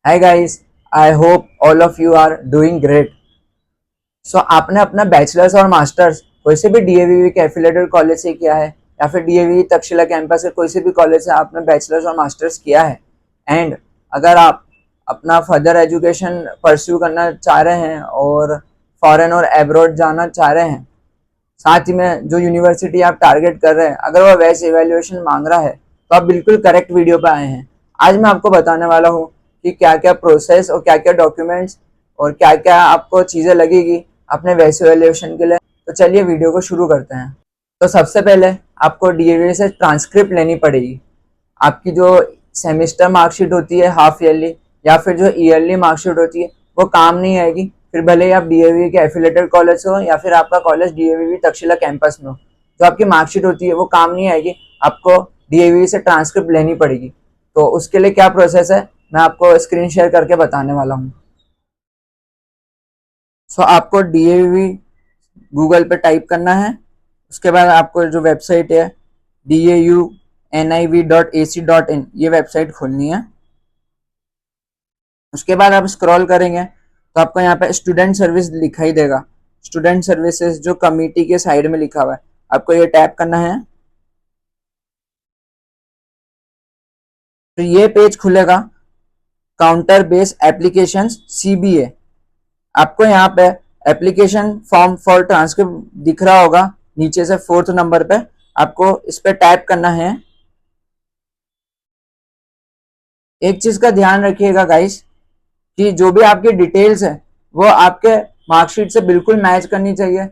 Hi guys, I hope all of you are doing great. सो आपने अपना bachelors और masters कोई से भी डीएवीवी के एफिलेटेड कॉलेज से किया है या फिर डीएवीवी तक्षशिला कैंपस के कोई से भी कॉलेज से आपने बैचलर्स और मास्टर्स किया है। एंड अगर आप अपना फर्दर एजुकेशन परस्यू करना चाह रहे हैं और फॉरेन और एब्रॉड जाना चाह रहे हैं, साथ ही में जो यूनिवर्सिटी आप टारगेट कर रहे हैं अगर वो वैसे इवेल्युएशन मांग रहा है तो आप बिल्कुल करेक्ट वीडियो पे आए हैं। आज मैं आपको बताने वाला हूँ कि क्या क्या प्रोसेस और क्या क्या डॉक्यूमेंट्स और क्या क्या आपको चीज़ें लगेगी अपने वैसे इवेल्युएशन के लिए। तो चलिए वीडियो को शुरू करते हैं। तो सबसे पहले आपको डीएवी से ट्रांसक्रिप्ट लेनी पड़ेगी। आपकी जो सेमेस्टर मार्कशीट होती है हाफ ईयरली या फिर जो ईयरली मार्कशीट होती है वो काम नहीं आएगी, फिर भले ही आप डीएवी के एफिलेटेड कॉलेज हो या फिर आपका कॉलेज डीएवी तक्षशिला कैंपस में हो, जो आपकी मार्कशीट होती है वो काम नहीं आएगी। आपको डीएवी से ट्रांसक्रिप्ट लेनी पड़ेगी। तो उसके लिए क्या प्रोसेस है मैं आपको स्क्रीन शेयर करके बताने वाला हूँ। सो आपको डीएवी गूगल पे टाइप करना है। उसके बाद आपको जो वेबसाइट है DAUNIV.AC.in ये वेबसाइट खोलनी है। उसके बाद आप स्क्रॉल करेंगे तो आपको यहाँ पे स्टूडेंट सर्विस दिखाई देगा। स्टूडेंट सर्विसेज जो कमिटी के साइड में लिखा हुआ है, आपको ये टैप करना है। तो ये पेज खुलेगा, काउंटर बेस एप्लीकेशन CBA। आपको यहाँ पे एप्लीकेशन फॉर्म फॉर ट्रांसक्रिप्ट दिख रहा होगा नीचे से 4th नंबर पे, आपको इस पे टैप करना है। एक चीज का ध्यान रखिएगा गाइस कि जो भी आपकी डिटेल्स है वो आपके मार्कशीट से बिल्कुल मैच करनी चाहिए।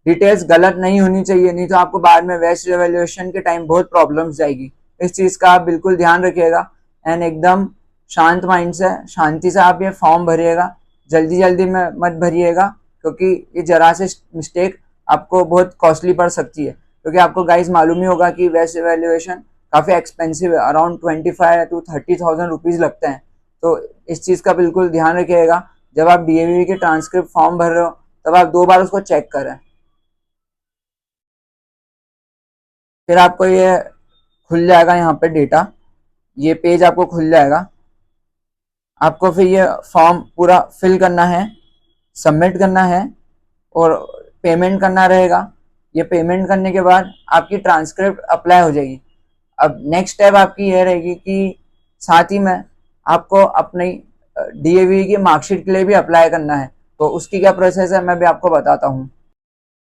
डिटेल्स गलत नहीं होनी चाहिए, नहीं तो आपको बाद में वेस्ट एवेल्युएशन के टाइम बहुत प्रॉब्लम्स जाएगी। इस चीज का आप बिल्कुल ध्यान रखिएगा एंड एकदम शांत माइंड से शांति से आप ये फॉर्म भरिएगा। जल्दी जल्दी में मत भरिएगा क्योंकि ये जरा से मिस्टेक आपको बहुत कॉस्टली पड़ सकती है, क्योंकि आपको गाइस मालूम ही होगा कि वेस्ट एवेल्युएशन काफ़ी एक्सपेंसिव है, अराउंड 25,000 to 30,000 रुपीज़ लगते हैं। तो इस चीज़ का बिल्कुल ध्यान रखिएगा। जब आप डीएवी के ट्रांसक्रिप्ट फॉर्म भर रहे हो तब आप 2 बार उसको चेक करें। फिर आपको ये खुल जाएगा यहाँ पे डेटा, ये पेज आपको खुल जाएगा। आपको फिर ये फॉर्म पूरा फिल करना है, सबमिट करना है और पेमेंट करना रहेगा। ये पेमेंट करने के बाद आपकी ट्रांसक्रिप्ट अप्लाई हो जाएगी। अब नेक्स्ट स्टेप आपकी ये रहेगी कि साथ ही में आपको अपनी डीएवी की मार्कशीट के लिए भी अप्लाई करना है। तो उसकी क्या प्रोसेस है मैं भी आपको बताता हूँ।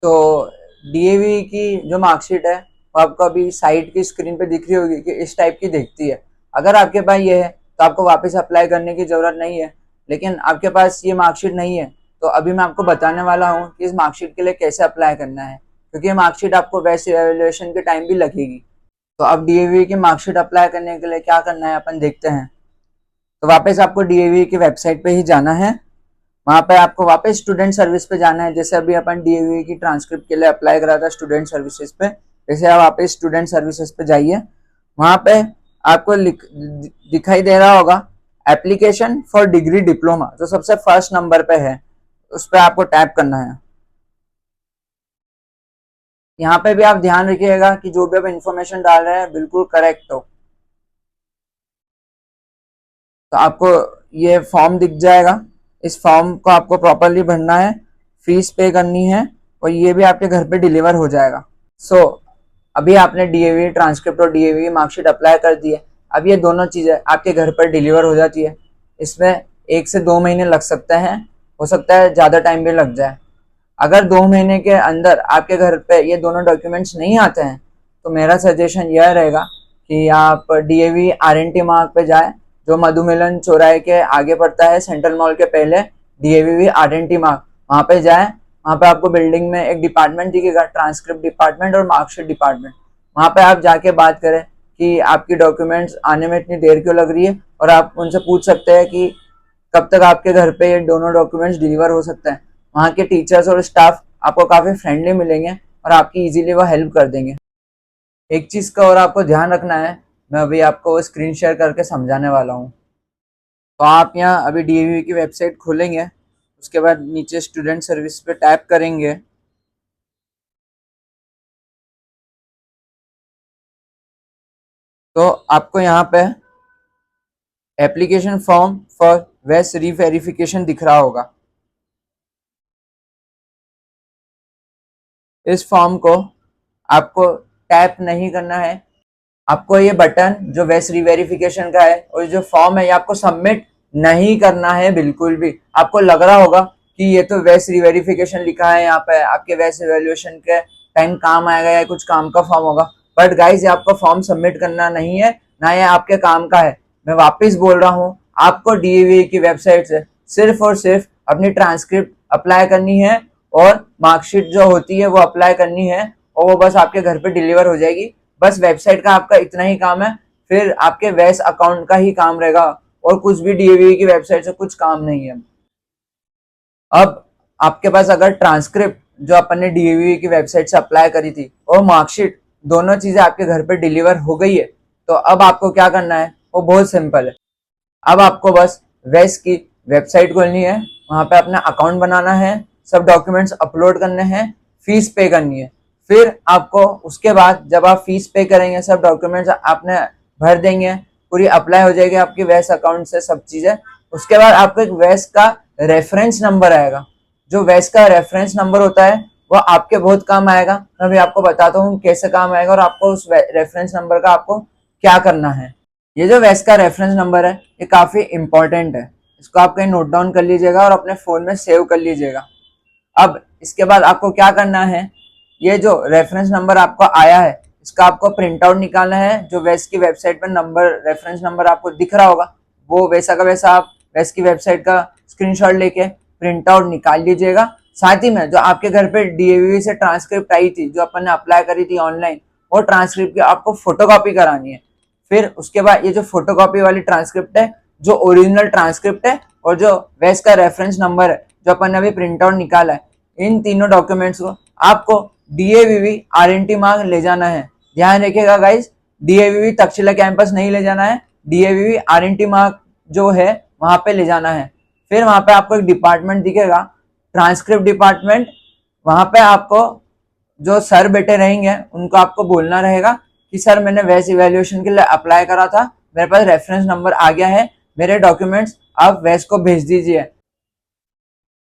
तो डीएवी की जो मार्कशीट है वो आपको अभी साइट की स्क्रीन पे दिख रही होगी कि इस टाइप की दिखती है। अगर आपके पास ये है तो आपको वापस अप्लाई करने की ज़रूरत नहीं है, लेकिन आपके पास ये मार्कशीट नहीं है तो अभी मैं आपको बताने वाला हूँ कि इस मार्कशीट के लिए कैसे अप्लाई करना है, क्योंकि ये मार्कशीट आपको वैसे एवेल्युएशन के टाइम भी लगेगी। तो अब डीएवी की मार्कशीट अप्लाई करने के लिए क्या करना है अपन देखते हैं। तो वापस आपको डीएवी की वेबसाइट पे ही जाना है। वहाँ पे आपको वापस स्टूडेंट सर्विस पे जाना है, जैसे अभी अपन डीएवी की ट्रांसक्रिप्ट के लिए अप्लाई करा था स्टूडेंट सर्विसेज पे, जैसे आप वापस स्टूडेंट सर्विसेज पे जाइए। वहाँ पे आपको दिखाई दे रहा होगा एप्लीकेशन फॉर डिग्री डिप्लोमा, जो सबसे फर्स्ट नंबर पे है, उस पर आपको टैप करना है। यहाँ पे भी आप ध्यान रखिएगा कि जो भी आप इंफॉर्मेशन डाल रहे हैं बिल्कुल करेक्ट हो। तो आपको ये फॉर्म दिख जाएगा, इस फॉर्म को आपको प्रॉपरली भरना है, फीस पे करनी है और ये भी आपके घर पे डिलीवर हो जाएगा। सो अभी आपने डीएवी ट्रांसक्रिप्ट और डीएवी मार्कशीट अप्लाई कर दी है। अब ये दोनों चीज़ें आपके घर पर डिलीवर हो जाती है। इसमें 1 से 2 महीने लग सकते हैं, हो सकता है ज़्यादा टाइम भी लग जाए। अगर 2 महीने के अंदर आपके घर पे ये दोनों डॉक्यूमेंट्स नहीं आते हैं तो मेरा सजेशन यह रहेगा कि आप डीएवी आरएनटी मार्ग पे जाए, जो मधुमिलन चौराहे के आगे पड़ता है, सेंट्रल मॉल के पहले डीएवी आरएनटी मार्ग, वहाँ पे जाए। वहाँ पे आपको बिल्डिंग में एक डिपार्टमेंट दिखेगा, ट्रांसक्रिप्ट डिपार्टमेंट और मार्कशीट डिपार्टमेंट। वहाँ पे आप जाके बात करें कि आपकी डॉक्यूमेंट्स आने में इतनी देर क्यों लग रही है, और आप उनसे पूछ सकते हैं कि कब तक आपके घर पे ये दोनों डॉक्यूमेंट्स डिलीवर हो सकते हैं। वहाँ के टीचर्स और स्टाफ आपको काफ़ी फ्रेंडली मिलेंगे और आपकी इजीली वो हेल्प कर देंगे। एक चीज़ का और आपको ध्यान रखना है, मैं अभी आपको स्क्रीन शेयर करके समझाने वाला हूँ। तो आप यहाँ अभी डीएवी की वेबसाइट खोलेंगे, उसके बाद नीचे स्टूडेंट सर्विस पे टैप करेंगे। तो आपको यहाँ पे एप्लीकेशन फॉर्म फॉर वेस रीवेरिफिकेशन दिख रहा होगा। इस फॉर्म को आपको टैप नहीं करना है। आपको ये बटन जो वेस रीवेरिफिकेशन का है और जो फॉर्म है ये आपको सबमिट नहीं करना है बिल्कुल भी। आपको लग रहा होगा कि ये तो वेस रीवेरिफिकेशन लिखा है, यहाँ पे आपके वेस इवैल्यूएशन के टाइम काम आएगा या कुछ काम का फॉर्म होगा, बट गाइज ये आपको फॉर्म सबमिट करना नहीं है, ना ये आपके काम का है। मैं वापस बोल रहा हूँ, आपको डीएवी की वेबसाइट से सिर्फ और सिर्फ अपनी ट्रांसक्रिप्ट अप्लाई करनी है और मार्कशीट जो होती है वो अप्लाई करनी है और वो बस आपके घर पे डिलीवर हो जाएगी। बस वेबसाइट का आपका इतना ही काम है, फिर आपके वेस अकाउंट का ही काम रहेगा और कुछ भी डीएवी की वेबसाइट से कुछ काम नहीं है। अब आपके पास अगर ट्रांसक्रिप्ट जो अपन ने डीएवी की वेबसाइट से अप्लाई करी थी और मार्कशीट दोनों चीजें आपके घर पे डिलीवर हो गई है, तो अब आपको क्या करना है वो बहुत सिंपल है। अब आपको बस वेस की वेबसाइट खोलनी है, वहां पे अपना अकाउंट बनाना है, सब डॉक्यूमेंट्स अपलोड करने हैं, फीस पे करनी है। फिर आपको उसके बाद जब आप फीस पे करेंगे, सब डॉक्यूमेंट्स आपने भर देंगे, पूरी अप्लाई हो जाएगी आपकी वेस अकाउंट से सब चीजें। उसके बाद आपको एक वेस का रेफरेंस नंबर आएगा। जो वेस का रेफरेंस नंबर होता है वो आपके बहुत काम आएगा। मैं अभी आपको बताता हूँ कैसे काम आएगा और आपको उस रेफरेंस नंबर का आपको क्या करना है। ये जो वेस का रेफरेंस नंबर है ये काफी इंपॉर्टेंट है, इसको आप कहीं नोट डाउन कर लीजिएगा और अपने फोन में सेव कर लीजिएगा। अब इसके बाद आपको क्या करना है, ये जो रेफरेंस नंबर आपको आया है इसका आपको प्रिंट आउट निकालना है। जो वेस की वेबसाइट पर नंबर रेफरेंस नंबर आपको दिख रहा होगा वो वैसा का वैसा आप वेस की वेबसाइट का स्क्रीनशॉट लेके प्रिंट आउट निकाल लीजिएगा। साथ ही में जो आपके घर पे डीएवी से ट्रांसक्रिप्ट आई थी जो अपन ने अप्लाई करी थी ऑनलाइन, वो ट्रांसक्रिप्ट की आपको फोटोकॉपी करानी है। फिर उसके बाद ये जो फोटोकॉपी वाली ट्रांसक्रिप्ट है, जो ओरिजिनल ट्रांसक्रिप्ट है और जो वेस का रेफरेंस नंबर है जो अपन ने अभी प्रिंट आउट निकाला है, इन तीनों डॉक्यूमेंट्स को आपको डीएवीवी आरएनटी मार्ग ले जाना है। ध्यान रखिएगा गाइज, डीएवीवी तक्षशिला कैंपस नहीं ले जाना है, डीएवीवी आरएनटी मार्ग जो है वहां पे ले जाना है। फिर वहां पे आपको एक डिपार्टमेंट दिखेगा, ट्रांसक्रिप्ट डिपार्टमेंट। वहां पे आपको जो सर बैठे रहेंगे उनको आपको बोलना रहेगा कि सर मैंने वेस इवैल्यूएशन के लिए अप्लाई करा था, मेरे पास रेफरेंस नंबर आ गया है, मेरे डॉक्यूमेंट्स आप वेस को भेज दीजिए।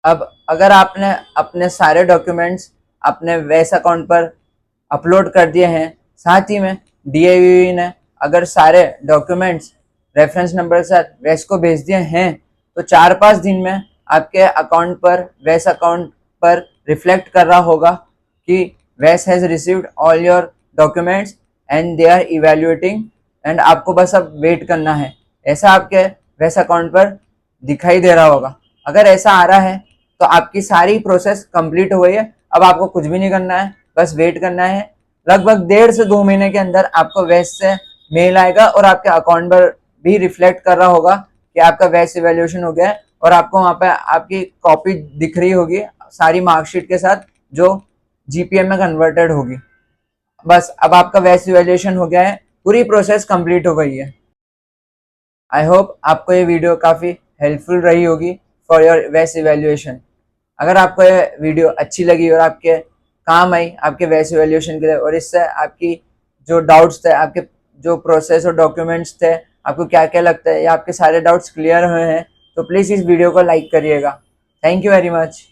अब अगर आपने अपने सारे डॉक्यूमेंट्स अपने वेस अकाउंट पर अपलोड कर दिए हैं, साथ ही में डीएवी ने अगर सारे डॉक्यूमेंट्स रेफरेंस नंबर के साथ वेस को भेज दिए हैं, तो 4-5 दिन में आपके अकाउंट पर वेस अकाउंट पर रिफ्लेक्ट कर रहा होगा कि वेस has received all your documents and they are evaluating, and आपको बस अब वेट करना है। ऐसा आपके वेस अकाउंट पर दिखाई दे रहा होगा। अगर ऐसा आ रहा है तो आपकी सारी प्रोसेस कंप्लीट हो गई है। अब आपको कुछ भी नहीं करना है, बस वेट करना है। लगभग 1.5 से 2 महीने के अंदर आपको वेस से मेल आएगा और आपके अकाउंट पर भी रिफ्लेक्ट कर रहा होगा कि आपका वेस इवैल्यूएशन हो गया है और आपको वहां पे आपकी कॉपी दिख रही होगी सारी मार्कशीट के साथ जो जीपीएम में कन्वर्टेड होगी। बस अब आपका वेस इवैल्यूएशन हो गया है, पूरी प्रोसेस कंप्लीट हो गई है। आई होप आपको ये वीडियो काफ़ी हेल्पफुल रही होगी फॉर योर वेस इवैल्यूएशन। अगर आपको ये वीडियो अच्छी लगी और आपके काम आई आपके वेस इवैल्यूएशन के लिए, और इससे आपकी जो डाउट्स थे, आपके जो प्रोसेस और डॉक्यूमेंट्स थे, आपको क्या क्या लगता है या आपके सारे डाउट्स क्लियर हुए हैं, तो प्लीज़ इस वीडियो को लाइक करिएगा। Thank you very much.